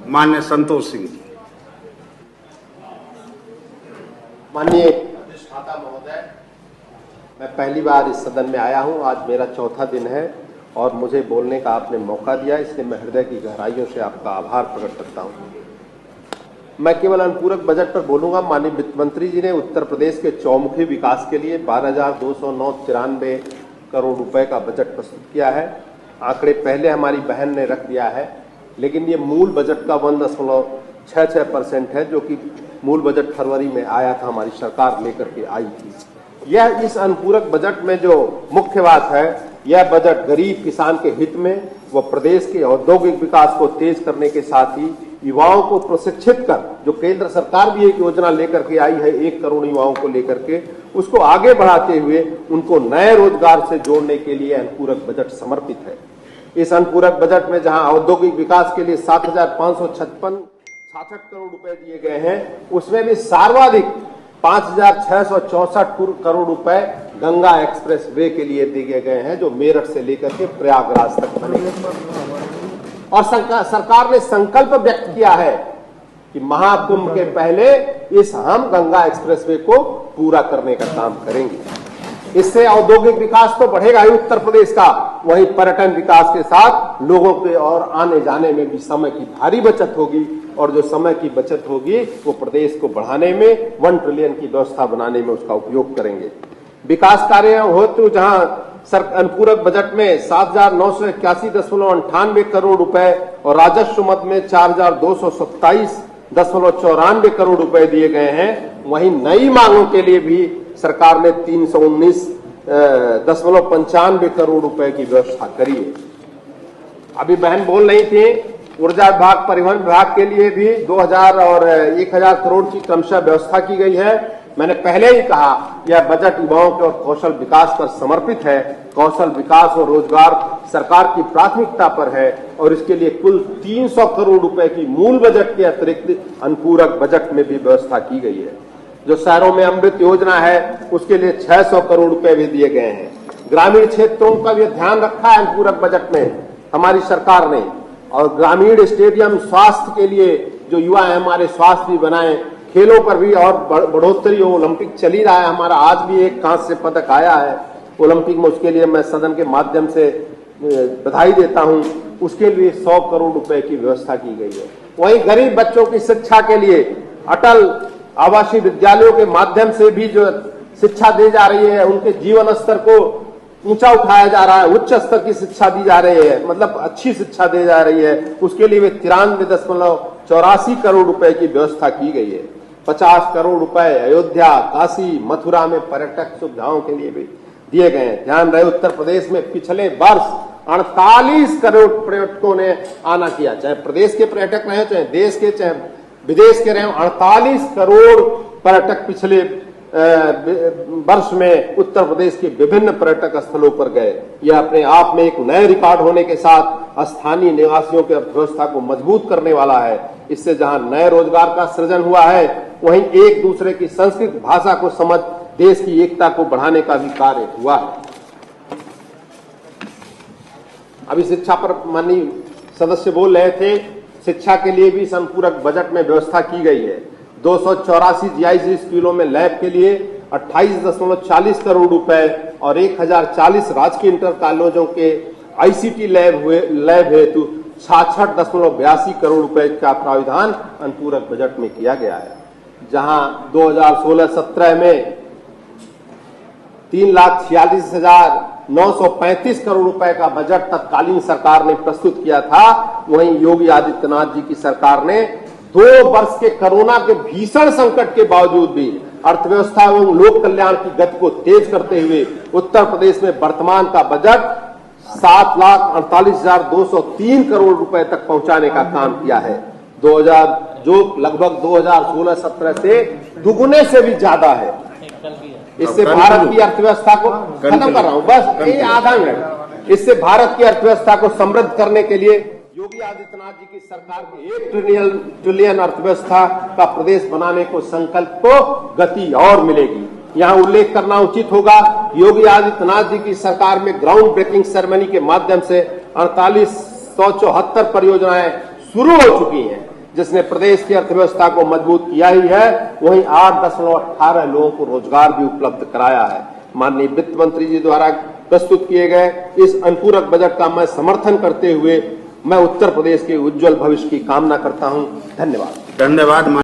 माननीय संतोष सिंह जी। माननीय अधिष्ठाता महोदय, मैं पहली बार इस सदन में आया हूं। आज मेरा चौथा दिन है और मुझे बोलने का आपने मौका दिया, इसलिए मैं हृदय की गहराइयों से आपका आभार प्रकट करता हूं। मैं केवल अनुपूरक बजट पर बोलूंगा। माननीय वित्त मंत्री जी ने उत्तर प्रदेश के चौमुखी विकास के लिए 12,293 करोड़ रुपए का बजट प्रस्तुत किया है। आंकड़े पहले हमारी बहन ने रख दिया है, लेकिन ये मूल बजट का 1.66% है, जो कि मूल बजट फरवरी में आया था, हमारी सरकार लेकर के आई थी। यह इस अनुपूरक बजट में जो मुख्य बात है, यह बजट गरीब किसान के हित में व प्रदेश के औद्योगिक विकास को तेज करने के साथ ही युवाओं को प्रशिक्षित कर, जो केंद्र सरकार भी एक योजना लेकर के आई है 1 करोड़ युवाओं को लेकर के, उसको आगे बढ़ाते हुए उनको नए रोजगार से जोड़ने के लिए अनुपूरक बजट समर्पित है। इस अनुपूरक बजट में जहां औद्योगिक विकास के लिए 7,566 करोड़ रुपए दिए गए हैं, उसमें भी सर्वाधिक 5,664 करोड़ रुपए गंगा एक्सप्रेस वे के लिए दिए गए हैं, जो मेरठ से लेकर के प्रयागराज तक बनेगा। और सरकार ने संकल्प व्यक्त किया है कि महाकुंभ के पहले हम गंगा एक्सप्रेसवे को पूरा करने का काम करेंगे। इससे औद्योगिक विकास तो बढ़ेगा ही उत्तर प्रदेश का, वहीं पर्यटन विकास के साथ लोगों के और आने जाने में भी समय की भारी बचत होगी, और जो समय की बचत होगी वो प्रदेश को बढ़ाने में 1 ट्रिलियन की व्यवस्था बनाने में उसका उपयोग करेंगे। विकास कार्य हो तो जहां अनुपूरक बजट में 7,981.98 करोड़ रुपए और राजस्व मद में 4,227.94 करोड़ रुपए दिए गए हैं, वहीं नई मांगों के लिए भी सरकार ने 319.95 करोड़ रुपए की व्यवस्था करी है। अभी बहन बोल रही थी, ऊर्जा विभाग, परिवहन विभाग के लिए भी 2,000 और 1,000 करोड़ की क्रमशः व्यवस्था की गई है। मैंने पहले ही कहा, यह बजट युवाओं के और कौशल विकास पर समर्पित है। कौशल विकास और रोजगार सरकार की प्राथमिकता पर है और इसके लिए कुल 300 करोड़ रुपए की मूल बजट के अतिरिक्त अनुपूरक बजट में भी व्यवस्था की गई है। जो शहरों में अमृत योजना है, उसके लिए 600 करोड़ रुपए भी दिए गए हैं। ग्रामीण क्षेत्रों का भी ध्यान रखा है अनुपूरक बजट में हमारी सरकार ने, और ग्रामीण स्टेडियम, स्वास्थ्य के लिए जो युवा है हमारे, स्वास्थ्य भी बनाए, खेलों पर भी और बढ़ोतरी हो। ओलंपिक चल ही रहा है हमारा, आज भी एक कांस्य पदक आया है ओलंपिक में, उसके लिए मैं सदन के माध्यम से बधाई देता हूं। उसके लिए 100 करोड़ रुपए की व्यवस्था की गई है। वहीं गरीब बच्चों की शिक्षा के लिए अटल आवासीय विद्यालयों के माध्यम से भी जो शिक्षा दी जा रही है, उनके जीवन स्तर को ऊंचा उठाया जा रहा है, उच्च स्तर की शिक्षा दी जा रही है, मतलब अच्छी शिक्षा दी जा रही है। उसके लिए 93.84 करोड़ रुपए की व्यवस्था की गई है। 50 करोड़ रुपए अयोध्या, काशी, मथुरा में पर्यटक सुविधाओं के लिए भी दिए गए हैं। ध्यान रहे, उत्तर प्रदेश में पिछले वर्ष 48 करोड़ पर्यटकों ने आना किया, चाहे प्रदेश के पर्यटक रहे, चाहे देश के, चाहे विदेश के रहे। 48 करोड़ पर्यटक पिछले वर्ष में उत्तर प्रदेश के विभिन्न पर्यटक स्थलों पर गए। यह अपने आप में एक नए रिकॉर्ड होने के साथ स्थानीय निवासियों की अर्थव्यवस्था को मजबूत करने वाला है। इससे जहां नए रोजगार का सृजन हुआ है, वहीं एक दूसरे की संस्कृत भाषा को समझ देश की एकता को बढ़ाने का भी कार्य हुआ है। अभी शिक्षा पर माननीय सदस्य बोल रहे थे, शिक्षा के लिए भी इस अनुपूरक बजट में व्यवस्था की गई है। 284 जीआईसी स्कूलों में लैब के लिए 28.40 करोड़ रुपए और 1,040 राजकीय इंटर कॉलेजों के आईसीटी लैब हेतु 66.82 करोड़ रुपए का प्राविधान अनुपूरक बजट में किया गया है। जहां 2016-17 में 3,46,935 करोड़ रुपए का बजट तत्कालीन सरकार ने प्रस्तुत किया था, वहीं योगी आदित्यनाथ जी की सरकार ने 2 वर्ष के कोरोना के भीषण संकट के बावजूद भी अर्थव्यवस्था एवं लोक कल्याण की गति को तेज करते हुए उत्तर प्रदेश में वर्तमान का बजट 7,48,203 करोड़ रुपए तक पहुंचाने का काम किया है। 2000 जो लगभग 2016-17 से दुगुने से भी ज्यादा है। इससे भारत की अर्थव्यवस्था को खत्म कर रहा हूं, बस ये आधा मिनट। इससे भारत की अर्थव्यवस्था को समृद्ध करने के लिए योगी आदित्यनाथ जी की सरकार के 1 ट्रिलियन अर्थव्यवस्था का प्रदेश बनाने को संकल्प को गति और मिलेगी। यहाँ उल्लेख करना उचित होगा, योगी आदित्यनाथ जी की सरकार में ग्राउंड ब्रेकिंग सेरेमनी के माध्यम से 4874 परियोजनाएं शुरू हो चुकी हैं। जिसने प्रदेश की अर्थव्यवस्था को मजबूत किया ही है, वहीं 8.18 लोगों को रोजगार भी उपलब्ध कराया है। माननीय वित्त मंत्री जी द्वारा प्रस्तुत किए गए इस अनुपूरक बजट का मैं समर्थन करते हुए मैं उत्तर प्रदेश के उज्जवल भविष्य की कामना करता हूं। धन्यवाद।